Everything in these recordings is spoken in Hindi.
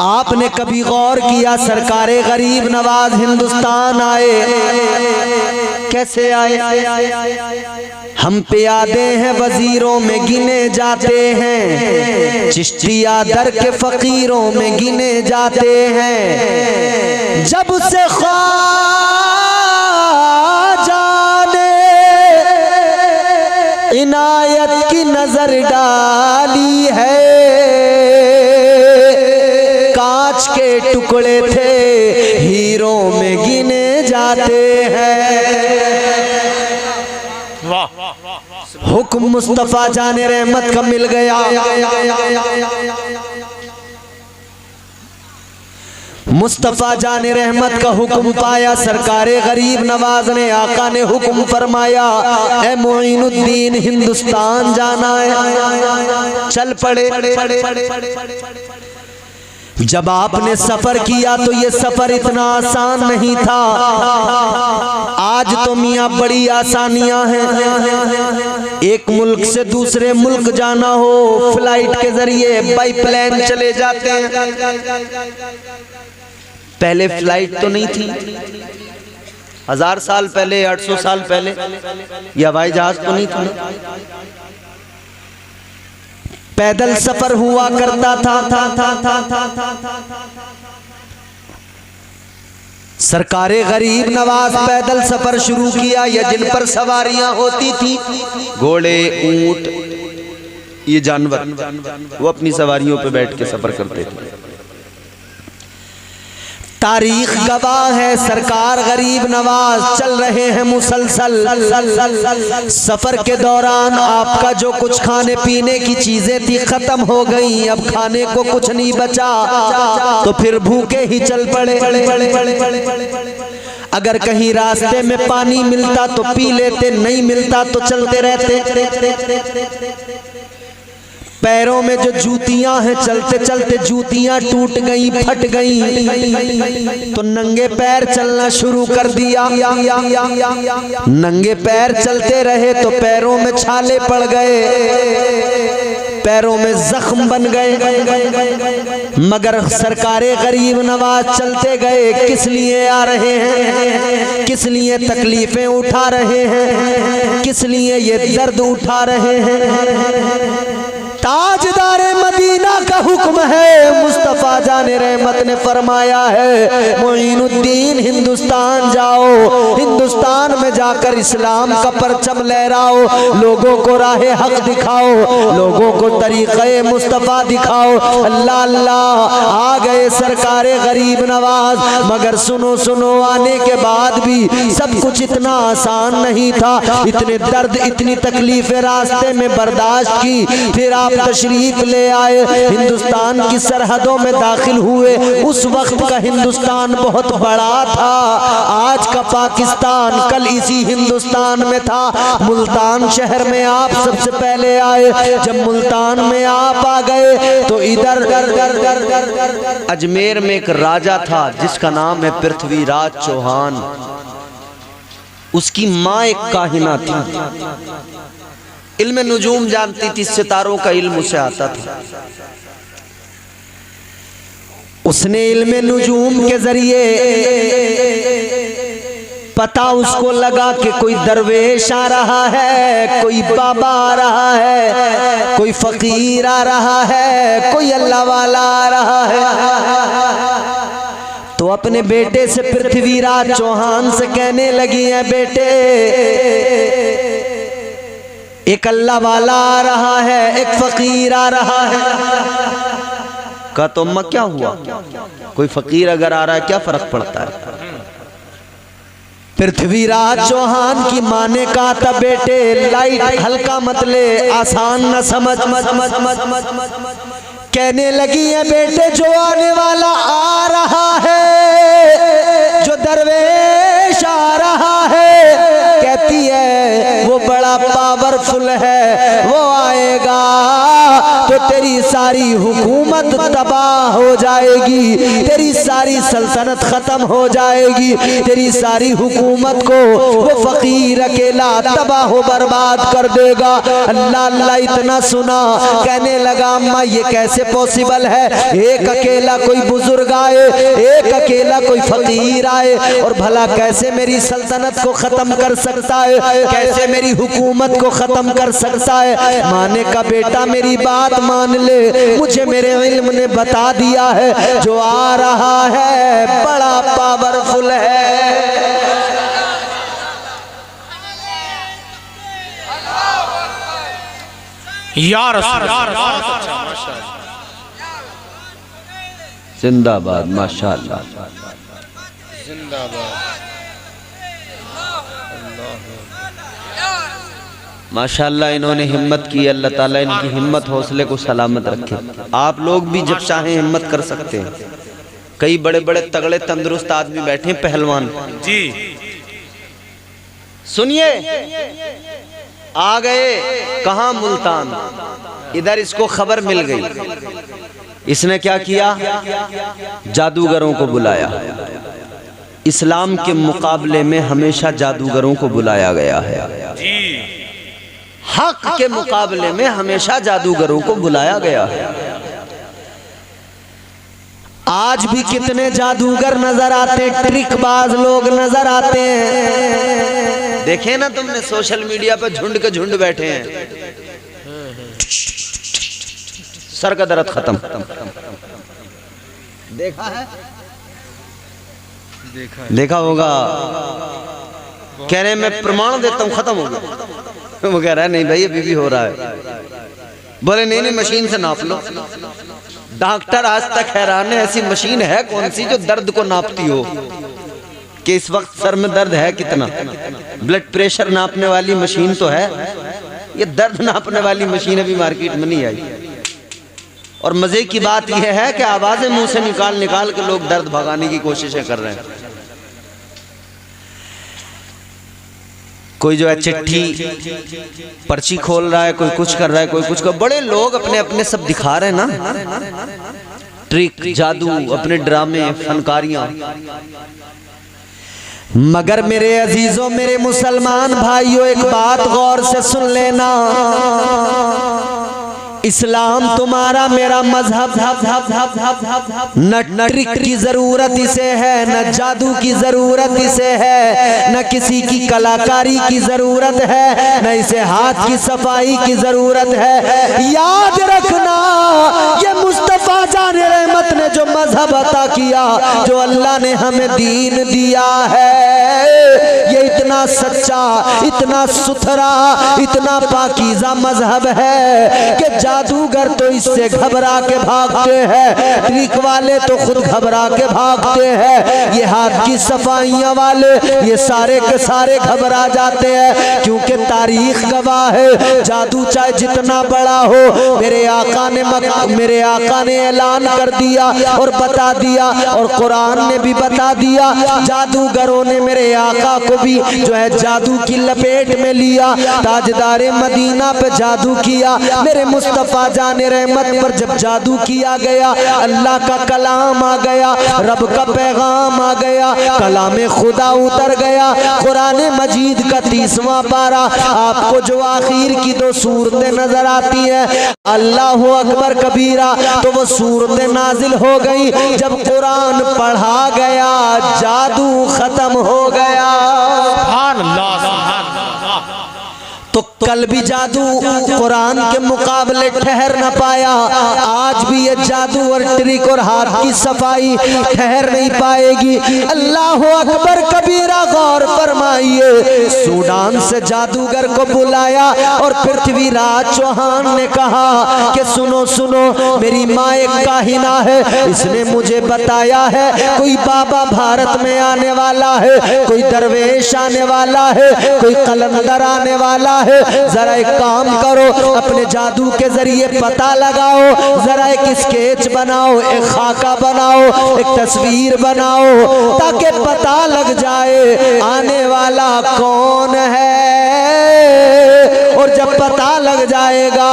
आपने कभी गौर किया सरकारे गरीब नवाज हिंदुस्तान आए, कैसे आए? हम पे आते हैं वजीरों में गिने जाते हैं, चिश्तिया दर के फकीरों में गिने जाते हैं। जब से ख्वाजा ने इनायत की नजर डाली है, कांच के टुकड़े थे हीरों में गिने जाते हैं। हुक्म मुस्तफा जाने रहमत का मिल गया। मुस्तफा जाने रहमत का हुक्म पाया, सरकारे गरीब नवाज ने आका ने हुक्म फरमाया, ए मोइनुद्दीन हिंदुस्तान जाना है, चल पड़े। जब आपने सफर किया तो ये सफर इतना आसान नहीं था। आज तो मियाँ बड़ी आसानियां हैं। एक मुल्क से दूसरे मुल्क जाना हो फ्लाइट के जरिए, बाई प्लेन चले जाते हैं। पहले फ्लाइट तो नहीं थी, 1000 साल पहले, 800 साल पहले ये हवाई जहाज तो नहीं था। पैदल सफर हुआ करता था। सरकारे गरीब नवाज पैदल सफर शुरू किया, या जिन पर सवारियां होती थी, घोड़े, ऊंट, ये जानवर, वो अपनी सवारियों पे बैठ के सफर करते थे। तारीख गवाह है, सरकार गरीब नवाज चल रहे हैं मुसलसल। सफर के दौरान आपका जो कुछ खाने पीने की चीजें थी खत्म हो गई, अब खाने को कुछ नहीं बचा, तो फिर भूखे ही चल पड़े। अगर कहीं रास्ते में पानी मिलता तो पी लेते, नहीं मिलता तो चलते रहते। पैरों में जो जूतियां हैं, चलते चलते जूतियां टूट गई, फट गई, तो नंगे पैर चलना शुरू कर दिया। नंगे पैर चलते रहे तो पैरों में छाले पड़ गए, पैरों में जख्म बन गए। मगर सरकारे गरीब नवाज चलते गए, किस लिए आ रहे हैं, किस लिए तकलीफें उठा रहे हैं, किस लिए ये दर्द उठा रहे हैं? ताजदारे मदीना का हुक्म है, मुस्तफा जाने रहमत ने फरमाया है, मोइनुद्दीन हिंदुस्तान जाओ, हिंदुस्तान में जाकर इस्लाम का परचम लहराओ, लोगों को राहे हक दिखाओ, लोगों को तरीक़े मुस्तफा दिखाओ। अल्लाह अल्लाह, आ गए सरकारे गरीब नवाज। मगर सुनो सुनो, आने के बाद भी सब कुछ इतना आसान नहीं था। इतने दर्द, इतनी तकलीफें रास्ते में बर्दाश्त की, फिर आप तशरीफ ले आए, हिंदुस्तान की सरहदों में दाखिल हुए। उस वक्त का हिंदुस्तान बहुत बड़ा था, आज का पाकिस्तान कल इसी हिंदुस्तान में था। मुल्तान शहर में आप सबसे पहले आए। जब मुल्तान में आप आ गए तो इधर अजमेर में एक राजा था जिसका नाम है पृथ्वीराज चौहान। उसकी माँ एक काहिना थी, इल्म नुजूम जानती थी, सितारों का इल्म उसे आता था। उसने इल्म नुजूम के जरिए पता उसको लगा कि कोई दरवेश आ रहा है, कोई बाबा आ रहा है, कोई फकीर आ रहा है, कोई अल्लाह वाला आ रहा है। तो अपने बेटे से पृथ्वीराज चौहान से कहने लगी है, बेटे एक अल्लाह वाला आ रहा है, एक फकीर आ रहा है। कहा तो अम्मा क्या हुआ, कोई फकीर अगर आ रहा है क्या फर्क पड़ता है? पृथ्वीराज चौहान की माँ ने कहा था, बेटे लाइट हल्का मत ले, आसान न समझ। कहने लगी है, बेटे जो आने वाला आ रहा है, जो दरवेश आ रहा है, कहती है वो बड़ा पावरफुल है, वो आएगा तो तेरी सारी हुकूमत हुकूमत तबाह हो जाएगी, तेरी सारी सल्तनत खत्म हो जाएगी, तेरी सारी हुकूमत को वो फकीर अकेला तबाह बर्बाद कर देगा। अल्लाह अल्लाह इतना सुना, कहने लगा अम्मा ये कैसे पॉसिबल है, एक अकेला कोई बुजुर्ग आए, एक अकेला कोई फकीर आए और भला कैसे मेरी सल्तनत को खत्म कर सकता है, कैसे मेरी हुकूमत को खत्म कर सकता है। माने का बेटा मेरी बात मान ले, मुझे मेरे इल्म ने बता दिया है जो आ रहा है बड़ा पावरफुल है। जिंदाबाद, माशाअल्लाह, जिंदाबाद, माशाअल्लाह। इन्होंने हिम्मत की, अल्लाह ताला इनकी हिम्मत हौसले को सलामत रखे। आप लोग भी जब चाहें हिम्मत कर सकते हैं। कई बड़े बड़े तगड़े तंदुरुस्त आदमी बैठे, पहलवान जी। सुनिए, आ गए कहां, मुल्तान। इधर इसको खबर मिल गई, इसने क्या किया, जादूगरों को बुलाया। इस्लाम के मुकाबले में हमेशा जादूगरों को बुलाया गया है जी। हक के मुकाबले में हमेशा जादूगरों को बुलाया गया है। आज भी कितने जादूगर नजर आते हैं, ट्रिकबाज लोग नजर आते हैं। देखे ना तुमने सोशल मीडिया पर झुंड के झुंड बैठे हैं, सर का दर्द खत्म। देखा है, देखा होगा। कह रहे मैं प्रमाण देता हूं, खत्म हो गया। वो कह रहा है नहीं भाई अभी भी हो रहा है। बोले नहीं नहीं मशीन से नाप लो। डॉक्टर आज तक हैरान है, ऐसी मशीन है कौन सी जो दर्द को नापती हो कि इस वक्त सर में दर्द है कितना। ब्लड प्रेशर नापने वाली मशीन तो है, ये दर्द नापने वाली मशीन अभी मार्केट में नहीं आई। और मजे की बात यह है कि आवाजें मुंह से निकाल निकाल के लोग दर्द भगाने की कोशिशें कर रहे हैं। कोई जो है चिट्ठी पर्ची खोल रहा है, कोई कुछ कर रहा है, कोई कुछ कर। बड़े लोग अपने अपने सब दिखा रहे हैं ना, ट्रिक, जादू, अपने ड्रामे, फनकारियां। मगर मेरे अजीजों, मेरे मुसलमान भाइयों, एक बात गौर से सुन लेना। इस्लाम तुम्हारा मेरा मजहब न ट्रिक की जरूरत इसे है, न जादू की जरूरत इसे है, न किसी की कलाकारी की जरूरत है, न इसे हाथ की सफाई की जरूरत है। याद रखना, ये मुस्तफा जाने रहमत ने जो मजहब अता किया, जो अल्लाह ने हमें दीन दिया है, ये इतना सच्चा, इतना सुथरा, इतना पाकीज़ा मजहब है कि जादूगर तो इससे घबरा के भागते हैं, ट्रिक वाले तो खुद घबरा के भागते हैं, ये हाथ की सफाइयां वाले ये सारे के सारे घबरा जाते हैं। क्योंकि तारीख गवाह है, जादू चाहे जितना बड़ा हो, मेरे आका ने ऐलान कर दिया और बता दिया, और कुरान ने भी बता दिया। जादूगरों ने मेरे आका को भी जो है जादू की लपेट में लिया, ताजदारे मदीना पे जादू किया। मेरे मुस्तफा जाने रहमत पर जब जादू किया गया, अल्लाह का कलाम आ गया, रब का पैगाम आ गया, कलामे खुदा उतर गया। कुरान मजीद का 30वां पारा, आपको जो आखिर की 2 सूरतें नजर आती है, अल्लाह अकबर कबीरा, तो वो सूरतें नाजिल हो गई। जब कुरान पढ़ा गया, जादू खत्म हो गया। तो कल भी जादू कुरान के मुकाबले ठहर न पाया, आज भी ये जादू और ट्रिक और हाथ की सफाई ठहर नहीं पाएगी। अल्लाह अकबर कबीरा, गौर फरमाइए। सूडान से जादूगर को बुलाया और पृथ्वीराज चौहान ने कहा कि सुनो सुनो, मेरी माँ एक काहिना है, इसने मुझे बताया है कोई बाबा भारत में आने वाला है, कोई दरवेश आने वाला है, कोई कलंदर आने वाला है। जरा एक काम करो, अपने जादू के जरिए पता लगाओ, जरा एक स्केच बनाओ, एक खाका बनाओ, एक तस्वीर बनाओ, ताकि पता लग जाए आने वाला कौन है। और जब पता लग जाएगा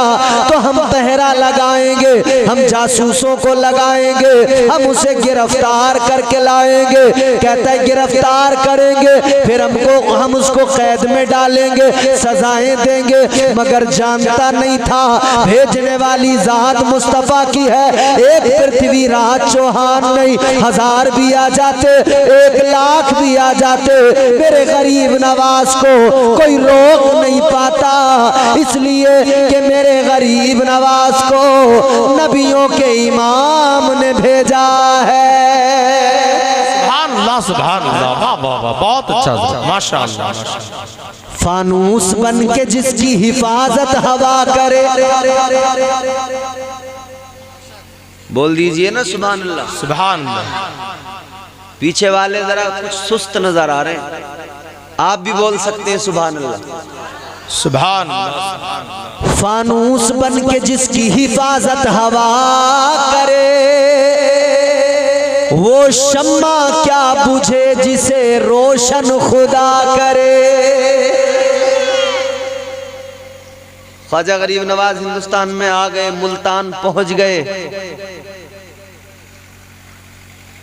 तो हम पहरा लगाएंगे, हम जासूसों को लगाएंगे, हम उसे गिरफ्तार करके लाएंगे। कहता है गिरफ्तार करेंगे, फिर हम उसको कैद में डालेंगे, सजाएं देंगे। मगर जानता नहीं था भेजने वाली जात मुस्तफा की है। एक पृथ्वीराज चौहान नहीं, 1000 भी आ जाते, 1 लाख भी आ जाते, मेरे गरीब नवाज को कोई रोक नहीं पाता, इसलिए कि मेरे गरीब नवाज को नबियों के इमाम ने भेजा है। सुभान अल्लाह, वाह वाह वाह, बहुत अच्छा, माशाअल्लाह। फानूस बन के जिसकी हिफाजत हवा करे, बोल दीजिए ना सुभान अल्लाह। सुभान अल्लाह। पीछे वाले जरा कुछ सुस्त नजर आ रहे हैं, आप भी बोल सकते हैं सुभान अल्लाह। सुभान अल्लाह। फानूस बन के जिसकी हिफाजत हवा करे, वो शम्मा क्या बुझे जिसे रोशन खुदा करे। ख्वाजा गरीब नवाज हिंदुस्तान में आ गए, मुल्तान पहुंच गए।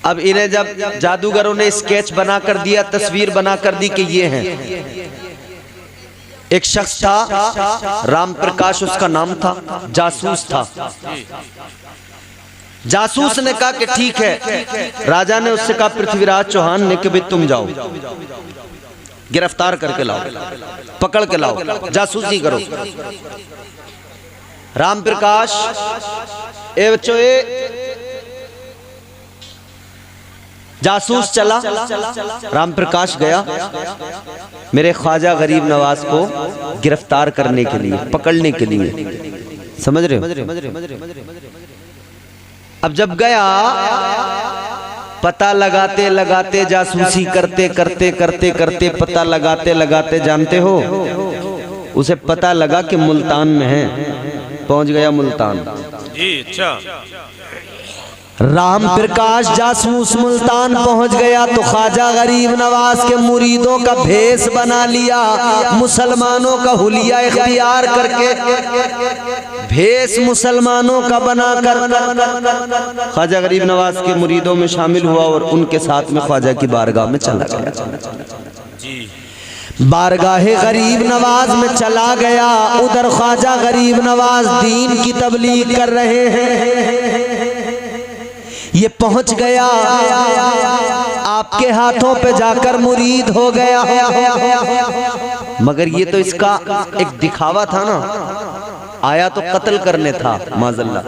अब इन्हें जब जादूगरों ने स्केच बनाकर दिया, तस्वीर बनाकर दी कि ये हैं। एक शख्स था राम प्रकाश, उसका नाम था, जासूस था। जासूस ने कहा कि ठीक है। राजा ने उससे कहा, पृथ्वीराज चौहान ने कि भाई तुम जाओ, गिरफ्तार करके लाओ, पकड़ के लाओ, जासूसी करो। राम प्रकाश ए बच्चों, जासूस चला, राम प्रकाश गया मेरे ख्वाजा गरीब नवाज को गिरफ्तार करने के लिए, पकड़ने के लिए। समझ रहे हो? अब जब गया, पता लगाते लगाते, जासूसी करते करते करते करते, पता लगाते लगाते, जानते हो उसे पता लगा कि मुल्तान में है। पहुंच गया मुल्तान। जी अच्छा। राम प्रकाश जासूस मुल्तान पहुंच गया तो ख्वाजा गरीब नवाज के मुरीदों का भेष बना लिया, मुसलमानों का हुलिया इख्तियार करके भेष मुसलमानों का बनाकर ख्वाजा गरीब नवाज के मुरीदों में शामिल हुआ और उनके साथ में ख्वाजा की बारगाह में चला गया। बारगाहे गरीब नवाज में चला गया। उधर ख्वाजा गरीब नवाज दीन की तबलीग कर रहे हैं। ये पहुंच गया, आपके हाथों पे जाकर मुरीद हो गया। मगर ये तो इसका एक दिखावा था ना, आया तो कत्ल करने था माज़ल्ला।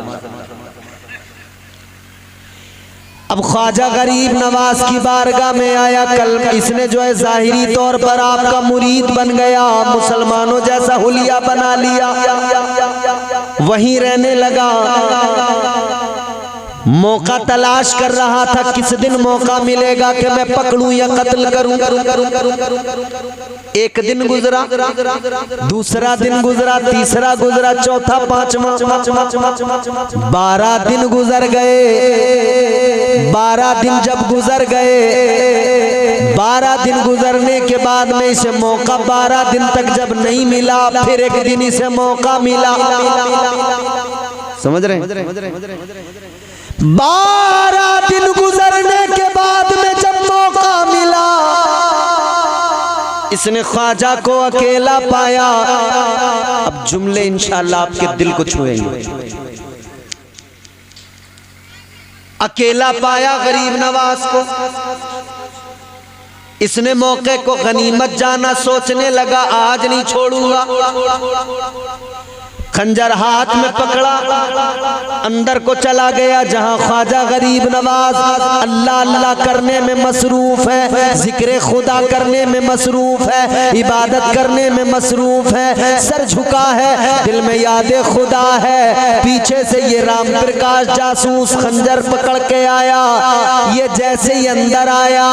अब ख्वाजा गरीब नवाज की बारगाह में आया, कल इसने जो है जाहिरी तौर पर आपका मुरीद बन गया, मुसलमानों जैसा हुलिया बना लिया, वहीं रहने लगा। मौका तलाश कर रहा था, किस दिन मौका मिलेगा कि मैं पकड़ूं या कत्ल करूं। एक दिन गुजरा, दूसरा दिन गुजरा, तीसरा गुजरा, चौथा, पांचवा, 12 दिन गुजर गए। 12 दिन जब गुजर गए, 12 दिन गुजरने के बाद में इसे मौका 12 दिन तक जब नहीं मिला, फिर एक दिन इसे मौका मिला। समझ रहे हैं? 12 दिन गुजरने के बाद में जब मौका मिला, इसने ख्वाजा को अकेला पाया। अब जुमले इंशाअल्लाह आपके दिल को छुएंगे। अकेला पाया गरीब नवाज को, इसने मौके को गनीमत जाना, सोचने लगा आज नहीं छोड़ूंगा। खंजर हाथ में पकड़ा, अंदर को चला गया जहां ख्वाजा गरीब नवाज अल्लाह अल्लाह करने में मसरूफ है, जिक्र खुदा करने में मसरूफ है, इबादत करने में मसरूफ है, सर झुका है, दिल में याद खुदा है। पीछे से ये राम प्रकाश जासूस खंजर पकड़ के आया। ये जैसे ही अंदर आया,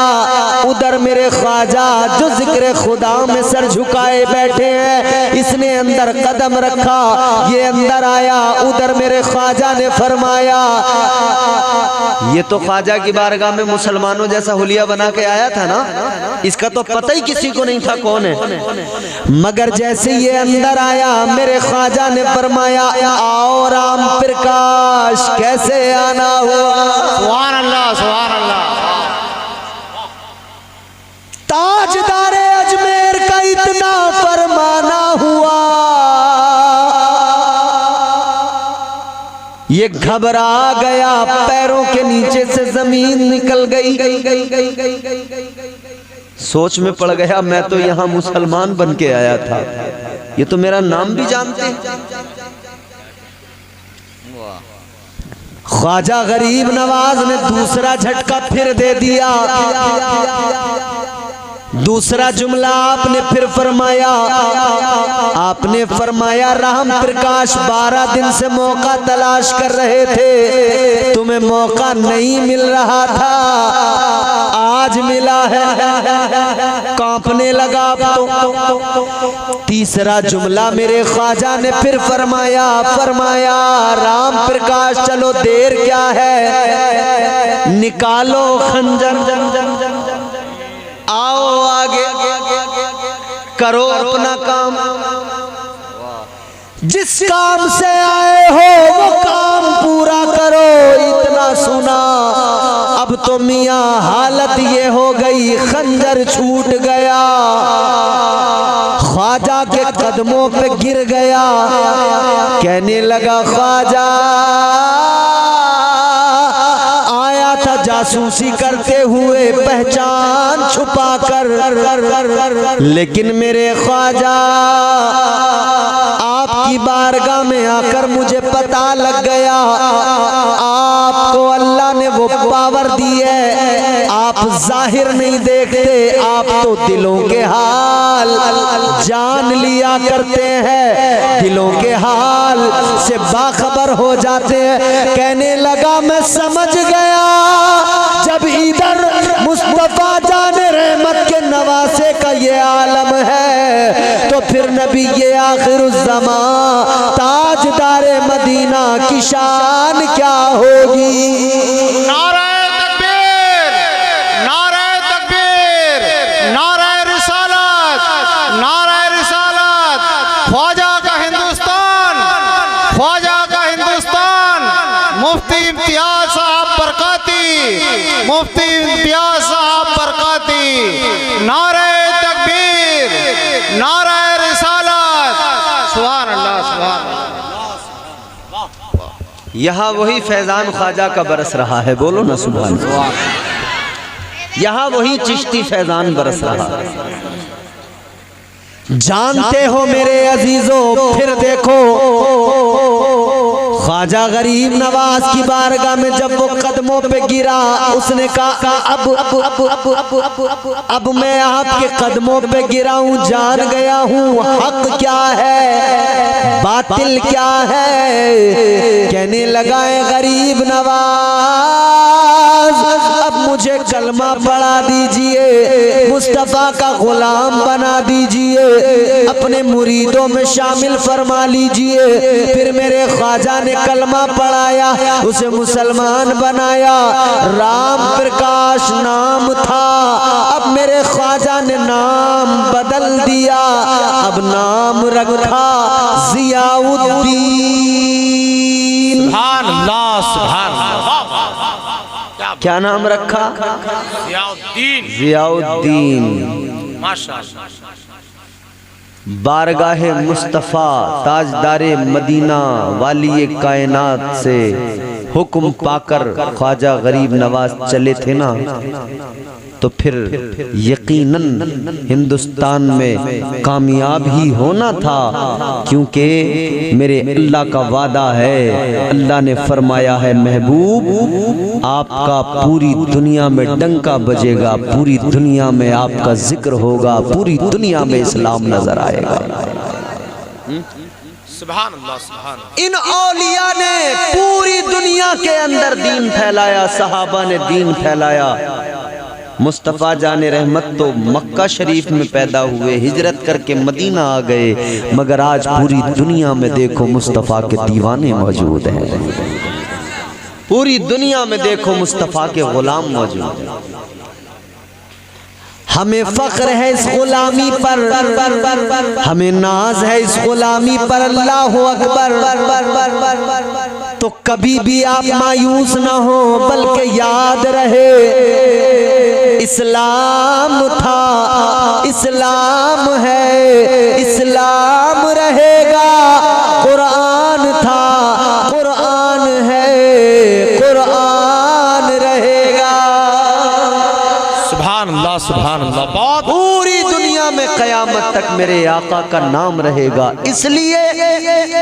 उधर मेरे ख्वाजा जो जिक्र खुदा में सर झुकाए बैठे हैं, इसने अंदर कदम रखा। ये अंदर आया, उधर मेरे ख्वाजा ने फरमाया ये तो ख्वाजा की बारगाह में मुसलमानों जैसा हुलिया बना के आया था ना, इसका तो पता ही किसी को नहीं था कौन है। मगर जैसे ये अंदर आया मेरे ख्वाजा ने फरमाया आओ राम प्रकाश, कैसे आना हुआ। सुभान अल्लाह, सुभान अल्लाह। ताजदारे अजमेर का इतना फरमाना हुआ, ये घबरा गया, पैरों के नीचे से जमीन निकल गई। सोच में पड़ गया, मैं तो यहाँ मुसलमान बन के आया था, ये तो मेरा नाम भी जानते हैं। ख्वाजा गरीब नवाज ने दूसरा झटका फिर दे दिया। दूसरा जुमला आपने फिर फरमाया, आपने फरमाया राम प्रकाश 12 दिन से मौका तलाश कर रहे थे, तुम्हें मौका नहीं मिल रहा था, आज मिला है। कांपने लगा तो। तीसरा जुमला मेरे ख्वाजा ने फिर फरमाया राम प्रकाश चलो देर क्या है, निकालो खंजर, आओ आगे करो अपना काम, जिस काम से आए हो वो काम पूरा करो। इतना सुना, अब तो मियां हालत ये हो गई, खंजर छूट गया, ख्वाजा के कदमों पे गिर गया, कहने लगा ख्वाजा जासूसी करते हुए पहचान छुपा कर, लेकिन मेरे ख्वाजा आपकी बारगाह में आकर मुझे पता लग गया, आपको अल्लाह ने वो पावर दी है, आप जाहिर नहीं देखते, आप तो दिलों के हाल जान लिया करते हैं, दिलों के हाल से बाखबर हो जाते हैं। कहने लगा मैं समझ गया, जब इधर मुस्तफा जाने रहमत के नवासे का ये आलम है, तो फिर नबी ये आखिरुज़्ज़मा ताजदारे मदीना की शान क्या होगी। नारे तकबीर, नारे तकबीर, नारे रिसालत, नारे रिसालत। ख्वाजा का हिंदुस्तान, ख्वाजा का हिंदुस्तान। मुफ्ती इम्तियाज साहब बरकाती, मुफ्ती इम्तियाज साहब बरकाती। नारे तकबीर, नारे रिसालत। सुभान अल्लाह, सुभान अल्लाह। यहाँ वही फैजान ख्वाजा का बरस रहा है, बोलो ना सुभान अल्लाह। यहाँ वही चिश्ती फैजान बरस रहा है। जानते हो मेरे अजीजों, फिर देखो ख्वाजा गरीब नवाज की बारगाह में जब वो कदमों पे गिरा, उसने कहा अब मैं आपके कदमों पे गिरा हूँ, जान गया हूँ हक क्या है बातिल क्या है। कहने लगा है गरीब नवाज, अब मुझे कलमा पढ़ा दीजिए, मुस्तफा का गुलाम बना दीजिए, अपने मुरीदों में शामिल फरमा लीजिए। फिर मेरे ख्वाजा ने कलमा पढ़ाया, उसे मुसलमान बनाया, राम प्रकाश नाम था, अब मेरे ख्वाजा ने नाम बदल दिया, अब नाम रखा जियाउद्दीन। सुभान अल्लाह, सुभान अल्लाह। क्या नाम रखा? जियाउद्दीन, जियाउद्दीन। माशाअल्लाह। बारगाहे मुस्तफ़ा ताजदारे मदीना वाली कायनात से हुक्म पाकर ख्वाजा गरीब नवाज चले थे ना, तो फिर यकीनन हिंदुस्तान में कामयाब ही होना था, क्योंकि मेरे अल्लाह का वादा है, अल्लाह ने फरमाया है महबूब आपका पूरी दुनिया में डंका बजेगा, पूरी दुनिया में आपका जिक्र होगा, पूरी दुनिया में इस्लाम नजर आएगा। सुभान अल्लाह, सुभान अल्लाह। इन औलिया ने पूरी दुनिया के अंदर दीन फैलाया, सहाबा ने दीन फैलाया। मुस्तफ़ा जाने रहमत तो मक्का शरीफ में पैदा हुए, हिजरत करके मदीना आ गए, मगर आज पूरी दुनिया में देखो मुस्तफ़ा के दीवाने मौजूद हैं। पूरी दुनिया में देखो मुस्तफ़ा के गुलाम मौजूद हैं। हमें फख्र है इस गुलामी पर, हमें नाज है इस गुलामी पर। अल्लाह अकबर। तो कभी भी आप मायूस ना हो, बल्कि याद रहे इस्लाम था, इस्लाम है, इस्लाम रहेगा। कुरान था, कुरान है, कुरान रहेगा। सुभान अल्लाह, सुभान अल्लाह। बहुत पूरी दुनिया में कयामत तक मेरे आका का नाम रहेगा, इसलिए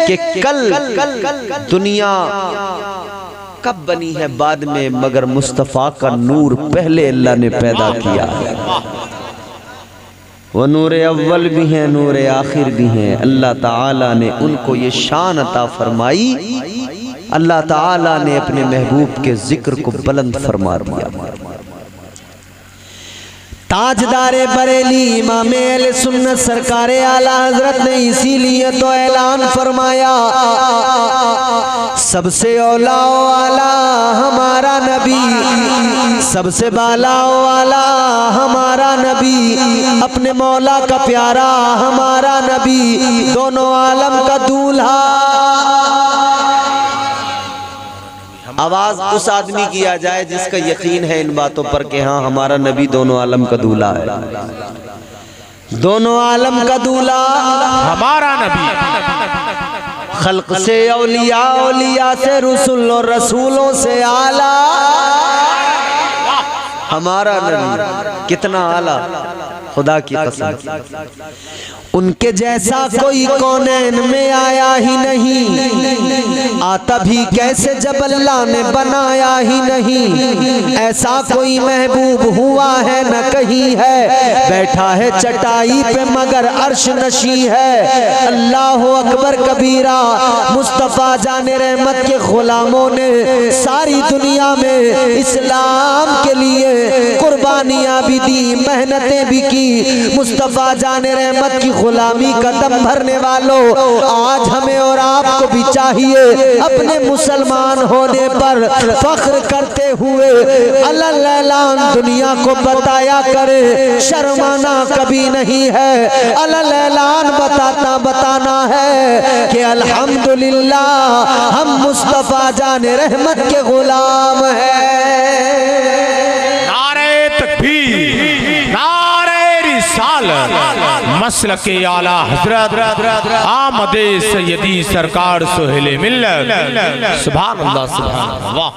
कि कल दुनिया कब बनी है बाद में, मगर मुस्तफ़ा का नूर पहले अल्लाह ने पैदा किया है। वो नूर अव्वल भी हैं, नूर आखिर भी हैं। अल्लाह ताला ने उनको ये शान अता फरमाई। अल्लाह ताला ने अपने महबूब के जिक्र को बुलंद फरमा दिया। ताजदारे बरेली इमाम अहले सुन्नत सरकारे आला हजरत ने इसीलिए तो ऐलान फरमाया, सबसे औला वाला हमारा नबी, सबसे बाला वाला हमारा नबी, अपने मौला का प्यारा हमारा नबी, दोनों आलम का दूल्हा। आवाज उस आदमी की आ जाए जिसका यकीन है इन बातों पर कि हाँ हमारा नबी दोनों आलम का दूल्हा है। दोनों आलम का दूल्हा हमारा नबी, खल्क से औलिया, औलिया से रसूल और रसूलों से आला हमारा नबी। कितना आला, खुदा की कसम। उनके जैसा कोई कौनैन में आया ही नहीं, आता भी कैसे जब अल्लाह ने बनाया ही नहीं। ऐसा कोई महबूब हुआ है न कहीं है, बैठा है चटाई पे मगर अर्श नशी है। अल्लाह अकबर कबीरा। मुस्तफ़ा जाने रहमत के गुलामों ने सारी दुनिया में इस्लाम के लिए कुर्बानियाँ भी दी, मेहनतें भी की। मुस्तफ़ा जाने रहमत की गुलामी का दम भरने वालों, आज हमें और आपको भी चाहिए अपने मुसलमान होने पर फख्र करते हुए अल्लाह दुनिया को बताया करे। शर्माना कभी नहीं है, अल्लाह बताना है कि अल्हम्दुलिल्लाह हम मुस्तफ़ा जाने रहमत के गुलाम हैं। नारे तकबीर, नारे रिसालत, मसलके आला हजरत आमदे सैयदी सरकार सोहेले मिल्लत। सुभान अल्लाह, सुभान अल्लाह।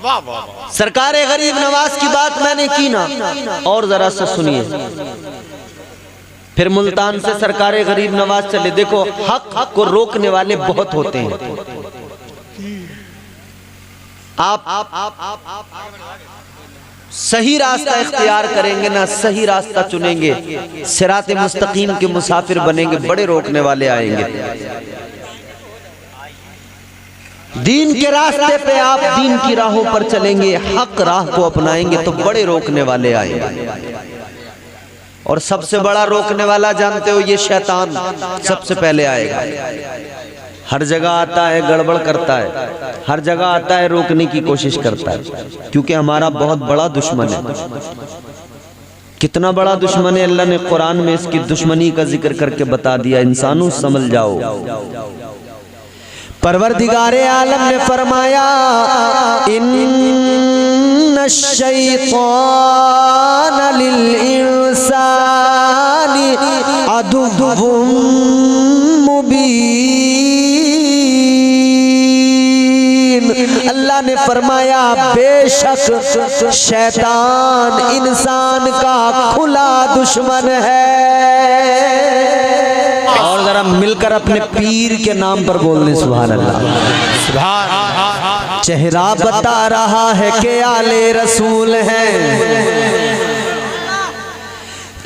वाह वाह वाह। सरकारे गरीब नवाज की बात मैंने की ना, और जरा सा सुनिए। फिर मुल्तान से सरकारे गरीब नवाज चले। देखो हक को रोकने वाले बहुत होते हैं। आप सही रास्ता इख्तियार करेंगे ना, सही रास्ता चुनेंगे, सिराते मुस्तकीम के मुसाफिर बनेंगे, बड़े रोकने वाले आएंगे। दीन के रास्ते पे आप दीन की राहों पर चलेंगे, हक राह को अपनाएंगे तो बड़े रोकने वाले आएंगे। और सबसे बड़ा रोकने वाला जानते हो, ये शैतान सबसे पहले आएगा। हर जगह आता है, गड़बड़ करता है, हर जगह आता है, रोकने की कोशिश करता है, क्योंकि हमारा बहुत बड़ा दुश्मन है। कितना बड़ा दुश्मन है, अल्लाह ने कुरान में इसकी दुश्मनी का जिक्र करके बता दिया। इंसानों समझ जाओ। परवरदिगारे आलम ने फरमाया, इन्नश शैतान लिल इंसानी अदुव्वुम मुबीन। अल्लाह ने फरमाया, बेशक शैतान इंसान का खुला दुश्मन है। और जरा मिलकर अपने पीर के नाम पर बोलने सुभान अल्लाह। सुभान। चेहरा बता रहा है कि आले रसूल हैं,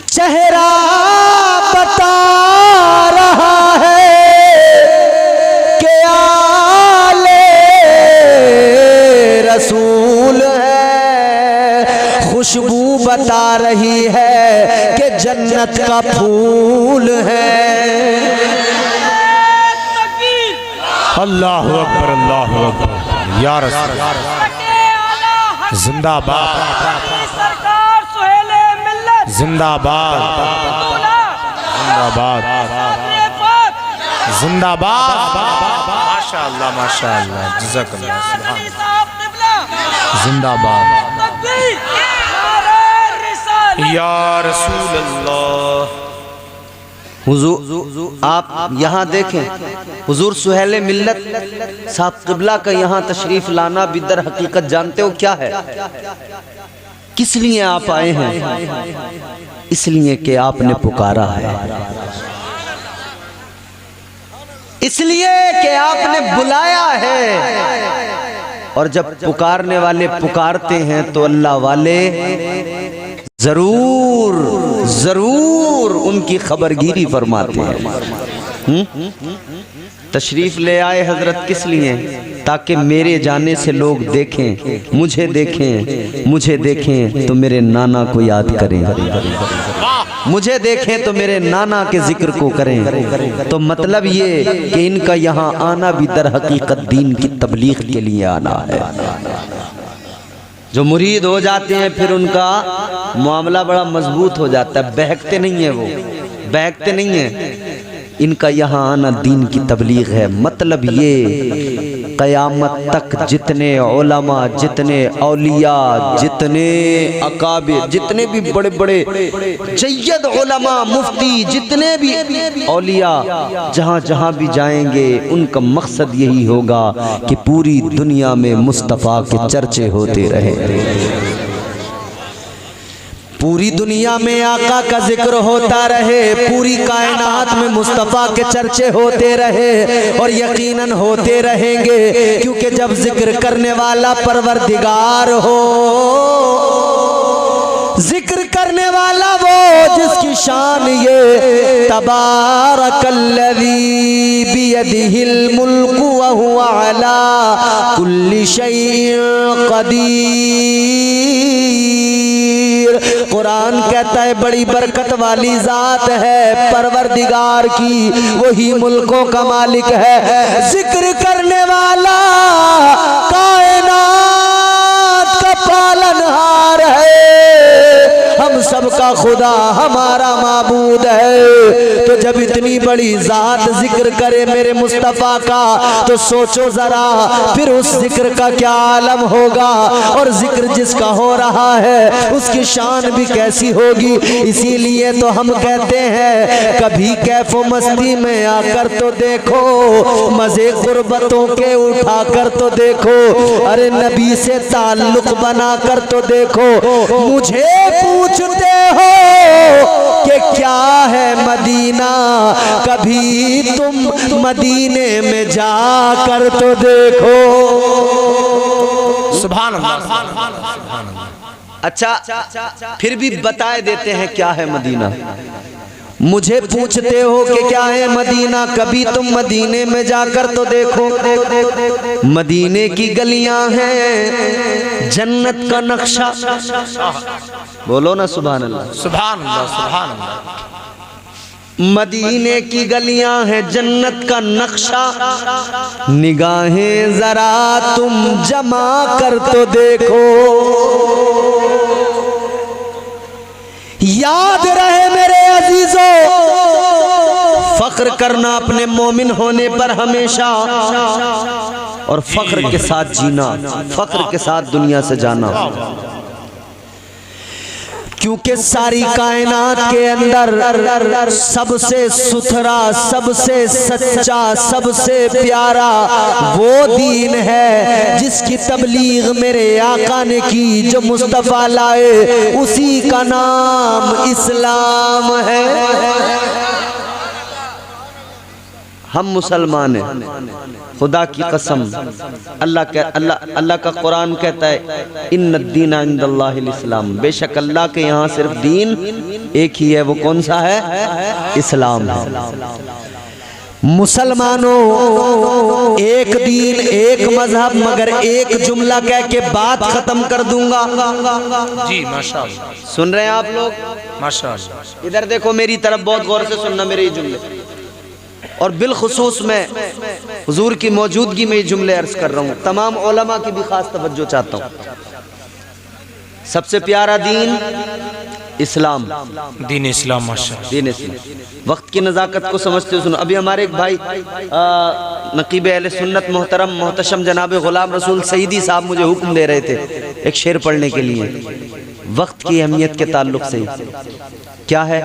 चेहरा बता रहा है कि आले रसूल है। खुशबू बता रही है कि जन्नत का फूल है। अल्लाहु अकबर, अल्लाहु अकबर। या रसूल जिंदाबाद सरकार सुहेले मिल्लत जिंदाबाद जिंदाबाद जिंदाबाद माशाअल्लाह माशाअल्लाह जज़ाकल्लाह सुभान जिंदाबाद या रसूल अल्लाह। हुजूर आप यहाँ देखें, हुजूर सुहेल मिल्लत साहब क़िबला का यहाँ तशरीफ लाना भी दर हकीकत जानते हो क्या है? किस लिए आप आए हैं? इसलिए कि आपने पुकारा है, इसलिए कि आपने बुलाया है। और जब पुकारने वाले पुकारते हैं तो अल्लाह वाले जरूर जरूर उनकी खबरगिरी फरमाते हैं। तशरीफ ले आए हजरत किस लिए? ताकि मेरे जाने से लोग देखें, मुझे देखें, मुझे देखें तो मेरे नाना को याद करें, मुझे देखें तो मेरे नाना के जिक्र को करें। तो मतलब ये कि इनका यहाँ आना भी दर हकीकत दीन की तबलीग के लिए आना है। जो मुरीद हो जाते हैं फिर उनका मामला बड़ा मजबूत हो जाता है, बहकते नहीं है, वो बहकते नहीं है। इनका यहाँ आना दीन की तबलीग है। मतलब ये क़यामत तक जितने उलमा, जितने औलिया, जितने अकाबिर, जितने भी बड़े बड़े जय्यद उलमा, मुफ्ती, जितने भी औलिया जहाँ जहाँ भी जाएंगे उनका मकसद यही होगा कि पूरी दुनिया में मुस्तफ़ा के चर्चे होते रहे, पूरी दुनिया में आका का जिक्र होता रहे, पूरी कायनात में मुस्तफ़ा के चर्चे होते रहे और यकीनन होते रहेंगे। क्योंकि जब जिक्र करने वाला परवरदिगार हो, जिक्र करने वाला वो जिसकी शान ये तबारकल्लज़ी बियदिहिल मुल्कु व हुवा अला कुल्लि शैइन क़दीर। कुरान कहता है बड़ी बरकत वाली जात है परवरदिगार की, वही मुल्कों का मालिक है। जिक्र करने वाला कायनात का पालनहार है, हम सबका खुदा हमारा माबूद है। तो जब इतनी बड़ी जात जिक्र करे मेरे मुस्तफ़ा का, तो सोचो जरा फिर उस जिक्र का क्या आलम होगा। और जिक्र जिसका हो रहा है उसकी शान भी कैसी होगी। इसीलिए तो हम कहते हैं कभी कैफो मस्ती में आकर तो देखो, मजे गुर्बतों के उठा कर तो देखो, अरे नबी से ताल्लुक बना कर तो देखो। मुझे पूछते हो कि क्या है मदीना, कभी तुम मदीने में जाकर तो देखो। सुभान अल्लाह। अच्छा फिर भी बताए देते हैं क्या है मदीना। मुझे पूछते हो कि क्या है मदीना, कभी तुम मदीने में जाकर तो देखो। मदीने की गलियां हैं जन्नत का नक्शा, बोलो ना सुभान अल्लाह। सुभान अल्लाह सुभान अल्लाह। मदीने की गलियां हैं जन्नत का नक्शा, निगाहें जरा तुम जमा कर तो देखो। याद रहे मेरे अजीजों, फख्र करना अपने मोमिन होने पर हमेशा, और फख्र के साथ जीना, फख्र के साथ दुनिया से जाना। क्योंकि सारी कायनात के अंदर सबसे सुथरा, सबसे सच्चा, सबसे प्यारा वो दीन है जिसकी तबलीग मेरे आका ने की, जो मुस्तफ़ा लाए, उसी का नाम इस्लाम है। हम मुसलमान हैं, खुदा की कसम। अल्लाह का कुरान कहता है इन्नद्दीन इंदल्लाहिल इस्लाम, बेशक अल्लाह के यहाँ सिर्फ दीन एक ही है, वो कौन सा है? इस्लाम है। मुसलमानों एक दीन एक मजहब, मगर एक जुमला कह के बात खत्म कर दूंगा। जी माशाअल्लाह। सुन रहे हैं आप लोग? माशाअल्लाह। इधर देखो मेरी तरफ, बहुत गौर से सुनना मेरे ये जुमले। और बिलखुसूस मैं हुजूर की मौजूदगी में ये जुमले अर्ज कर रहा हूँ, तमाम उलमा की भी खास तवज्जो चाहता हूँ। सबसे प्यारा दीन इस्लाम, दीन इस्लाम माशाअल्लाह। दीन इस्लाम। वक्त की नज़ाकत को समझते हो सुनो। अभी हमारे एक भाई नकीब अहले सुन्नत मोहतरम मोहतशम जनाब गुलाम रसूल सईदी साहब मुझे हुक्म दे रहे थे एक शेर पढ़ने के लिए, वक्त की अहमियत के ताल्लुक से। क्या है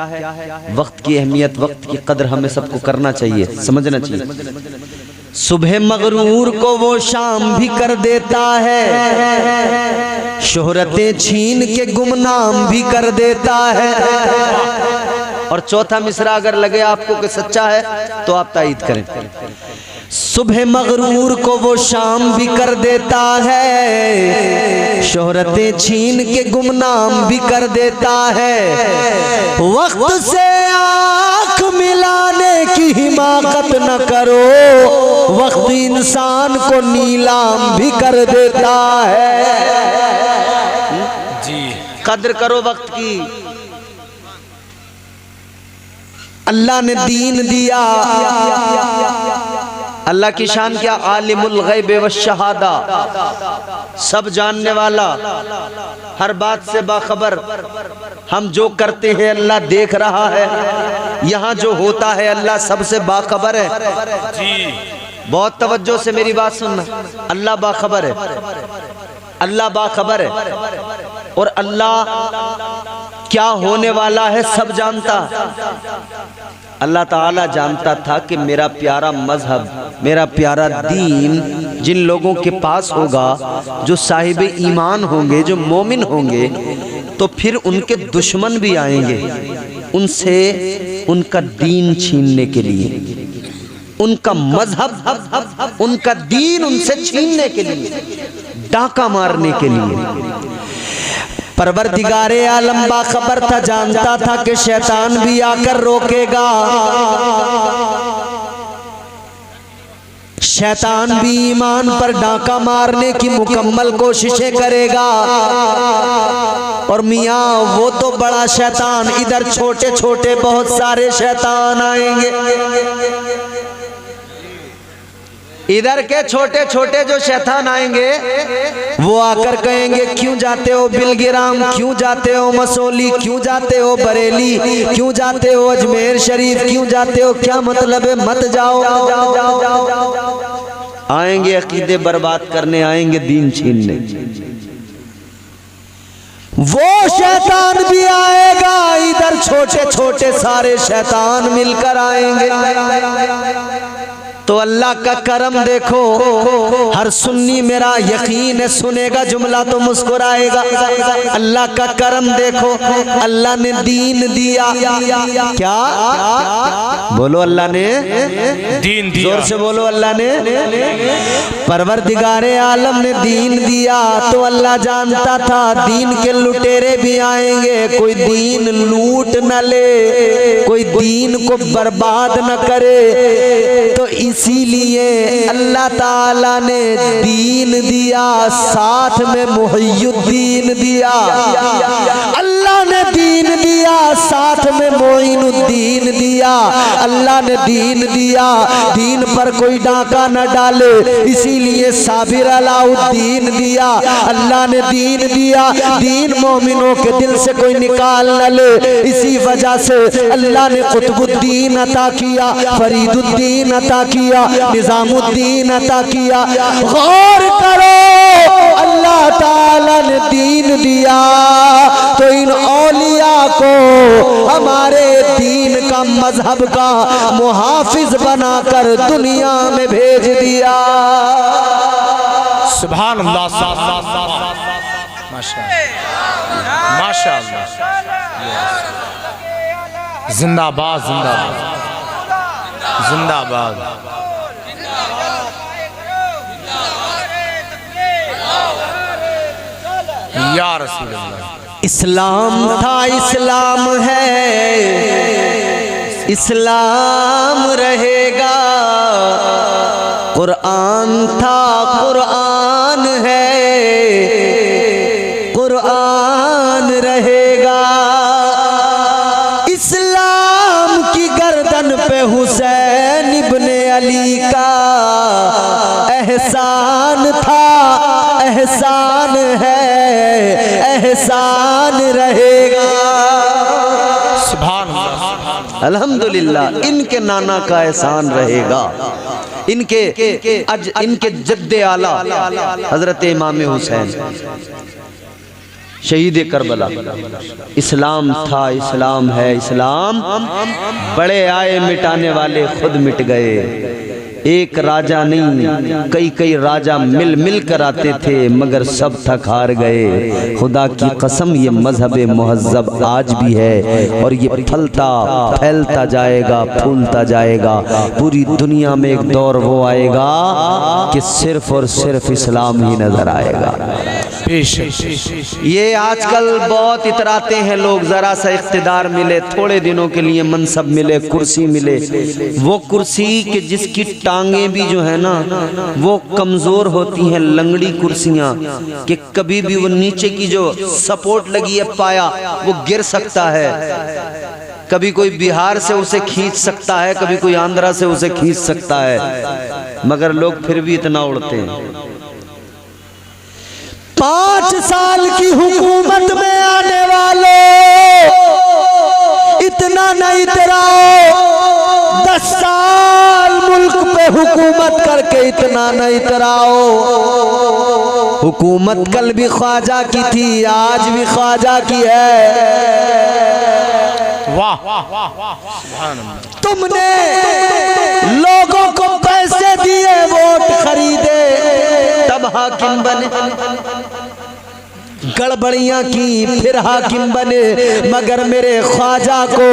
वक्त की अहमियत? वक्त की कदर हमें सबको करना चाहिए, समझना चाहिए। सुबह मगरूर को वो शाम भी कर देता है, शोहरतें छीन के गुमनाम भी कर देता है। और चौथा मिसरा अगर लगे आपको कि सच्चा है तो आप तायीद करें। सुबह मगरूर को वो शाम भी कर देता है, शोहरतें छीन के गुमनाम भी कर देता है। वक्त से आँख मिलाने की हिमाकत न करो, वक्त इंसान को नीलाम भी कर देता है। जी कद्र करो वक्त की। अल्लाह ने दीन दिया, अल्लाह की शान क्या, आलिमुल गैब व शहादा, सब जानने वाला, हर बात से बाखबर। हम जो करते हैं अल्लाह देख रहा है, यहाँ जो होता है अल्लाह सबसे बाखबर है। जी बहुत तवज्जो से मेरी बात सुनना, अल्लाह बाखबर है, अल्लाह बाखबर है। और अल्लाह क्या होने वाला है सब जानता। अल्लाह ताला जानता था कि मेरा प्यारा मजहब, मेरा प्यारा दीन जिन लोगों के पास होगा, जो साहिब ईमान होंगे, जो मोमिन होंगे, तो फिर उनके दुश्मन भी आएंगे उनसे उनका दीन छीनने के लिए, उनका मजहब, उनका दीन उनसे छीनने के लिए, डाका मारने के लिए। परवरदिगारे आलम बाखबर था, जानता था कि शैतान भी आकर रोकेगा, शैतान भी ईमान पर डाका मारने की मुकम्मल कोशिशें करेगा। और मियाँ वो तो बड़ा शैतान, इधर छोटे छोटे बहुत सारे शैतान आएंगे, इधर के छोटे छोटे जो शैतान आएंगे वो आकर कहेंगे क्यों जाते हो बिलगिराम, क्यों जाते हो मसौली, क्यों जाते हो बरेली, क्यों जाते हो अजमेर शरीफ, क्यों जाते हो, क्या मतलब है, मत जाओ। आएंगे अकीदे बर्बाद करने, आएंगे दीन छीनने। वो शैतान भी आएगा, इधर छोटे छोटे सारे शैतान मिलकर आएंगे। तो अल्लाह का करम देखो, हर सुन्नी मेरा यकीन है सुनेगा जुमला तो मुस्कुराएगा। अल्लाह का करम देखो, अल्लाह ने दीन दिया। क्या बोलो? अल्लाह ने दीन दिया। जोर से बोलो, अल्लाह ने, परवरदिगारे आलम ने दीन दिया। तो अल्लाह जानता था दीन के लुटेरे भी आएंगे, कोई दीन लूट न ले, कोई दीन को बर्बाद न करे। तो इसीलिए अल्लाह ताला ने दीन दिया, साथ में मुहय्युद्दीन दिया। अल्लाह ने दीन दिया, साथ में मोइनुद्दीन दिया। अल्लाह ने दीन दिया, दीन पर कोई डाका न डाले, इसीलिए साबिर अलाउद्दीन दिया। अल्लाह ने दीन दिया, दीन मोमिनों के दिल से कोई निकाल न ले, इसी वजह से अल्लाह ने कुतुबुद्दीन अता किया, फरीदुद्दीन अता किया, निजामुद्दीन अता किया। गौर करो, अल्लाह ताला ने दीन दिया तो इन औलिया को हमारे दीन का, मजहब का मुहाफिज बनाकर दुनिया में भेज दिया। सुभान अल्लाह, माशाअल्लाह, माशाअल्लाह, जिंदाबाद, जिंदाबाद, जिंदाबाद। या रसूल अल्लाह। इस्लाम था, इस्लाम है, इस्लाम रहेगा। कुरान था, कुरान है, कुरान रहेगा। इस्लाम की गर्दन पे हुसैन एहसान रहेगा। सुभान अल्लाह। अल्हम्दुलिल्लाह, इनके नाना का एहसान रहेगा। इनके जद्दे आला हजरत इमाम हुसैन शहीद करबला। इस्लाम था, इस्लाम है, इस्लाम बड़े आए मिटाने वाले खुद मिट गए। एक राजा नहीं कई कई राजा मिल मिल कर आते थे मगर सब थक हार गए। खुदा की कसम ये मजहब मुहज्जब आज भी है और ये फलता फैलता जाएगा, फूलता जाएगा। पूरी दुनिया में एक दौर वो आएगा कि सिर्फ और सिर्फ इस्लाम ही नजर आएगा। ये आजकल बहुत इतराते हैं लोग, जरा सा इख्तिदार मिले, थोड़े दिनों के लिए मनसब मिले, कुर्सी मिले, वो कुर्सी कि जिसकी टांगे भी जो है ना वो कमजोर होती हैं, लंगड़ी कुर्सियां कि कभी भी वो नीचे की जो सपोर्ट लगी है पाया वो गिर सकता है। कभी कोई बिहार से उसे खींच सकता है, कभी कोई आंध्रा से उसे खींच सकता है, मगर लोग फिर भी इतना उड़ते हैं। 5 साल की हुकूमत में आने वालों इतना नहीं इतराओ, 10 साल मुल्क पे हुकूमत करके इतना नहीं इतराओ। हुकूमत कल भी ख्वाजा की थी, आज भी ख्वाजा की है। तुमने लोगों को पैसे दिए, वोट खरीदे, तब हाकिम बने, गड़बड़ियां की फिर हाकिम बने, मगर मेरे ख्वाजा को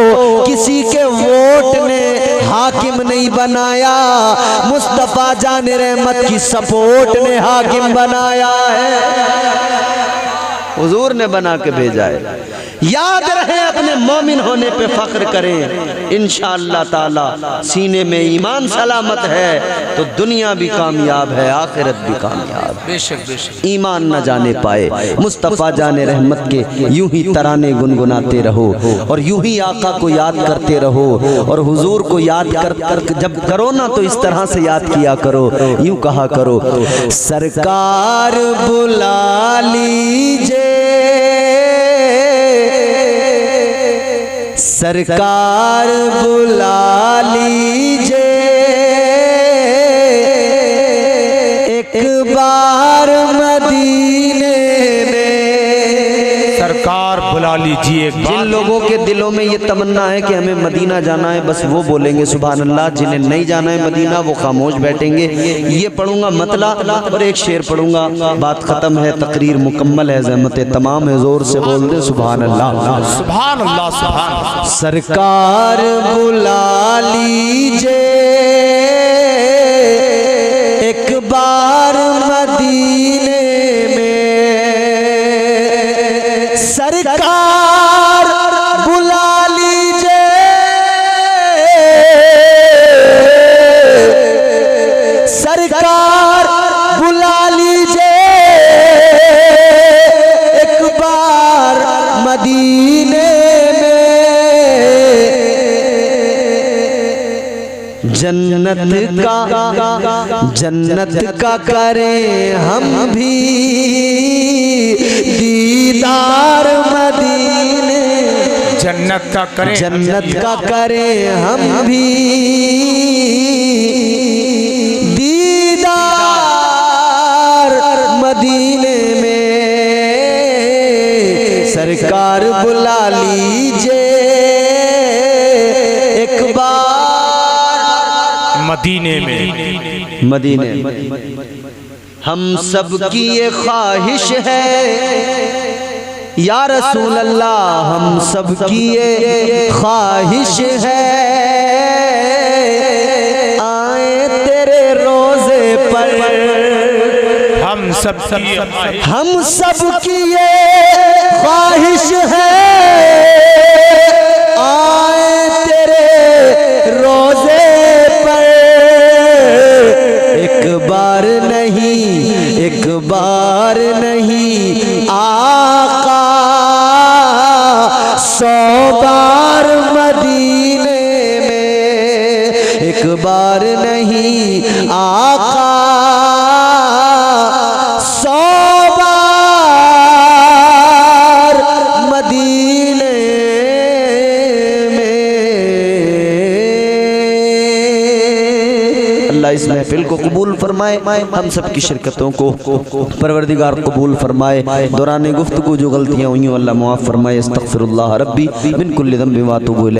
किसी के वोट ने हाकिम नहीं बनाया, मुस्तफा जाने रहमत की सपोर्ट ने हाकिम बनाया है। हुजूर ने बना के भेजा है। याद रहे, अपने मोमिन होने पे फख्र करें। इंशाअल्लाह ताला सीने में ईमान सलामत है तो दुनिया भी कामयाब है, आखिरत भी कामयाब। बेशक बेशक। ईमान न जाने पाए, मुस्तफ़ा जाने रहमत के यूं ही तराने गुनगुनाते रहो और यूं ही आका को याद करते रहो। और हुजूर को याद कर जब करो ना तो इस तरह से याद किया करो, यूं कहा करो, सरकार बुला लीजिए, सरकार बुला लीजिए, एक बार मदीने में। सरकार बुला लीजिए। जिन लोगों के दिलों में ये तमन्ना है कि हमें मदीना जाना है, बस वो बोलेंगे सुभान अल्लाह। जिन्हें नहीं जाना है मदीना वो खामोश बैठेंगे। ये पढ़ूंगा मतला और एक शेर पढ़ूंगा, बात खत्म है, तकरीर मुकम्मल है, ज़हमतें तमाम है। जोर से बोल दे सुभान अल्लाह, सुभान अल्लाह, सुभान अल्लाह। सरकार बुला लीजिए, एक बार मदीने में। सरकार बुला लीजिए, सरकार बुला लीजिए, एक बार मदीने में। जन्नत का करें हम भी दीदार मदीने, जन्नत का करें, जन्नत का करें हम भी दीदार मदीने में। सरकार बुला लीजिए, एक बार मदीने में। मदीने। हम सब की ये ख्वाहिश है या रसूल अल्लाह, हम सब की ये ख्वाहिश है, आए तेरे रोजे पर। हम सब की ये ख्वाहिश है, आए तेरे रोजे पर। एक बार नहीं, एक बार नहीं आका, 100 बार मदीने में। एक बार नहीं आका, 100 बार अल्लाह इस महफिल को कबूल फरमाए, हम सब की शिरकतों को परवरदिगार कबूल फरमाए। दौरान गुफ्तगू जो गलतियाँ हुई अल्लाह मुआफ़ फरमाए। अस्तग़फिरुल्लाह रब्बी मिन कुल्लि ज़ंबिन व अतूबु इलैह।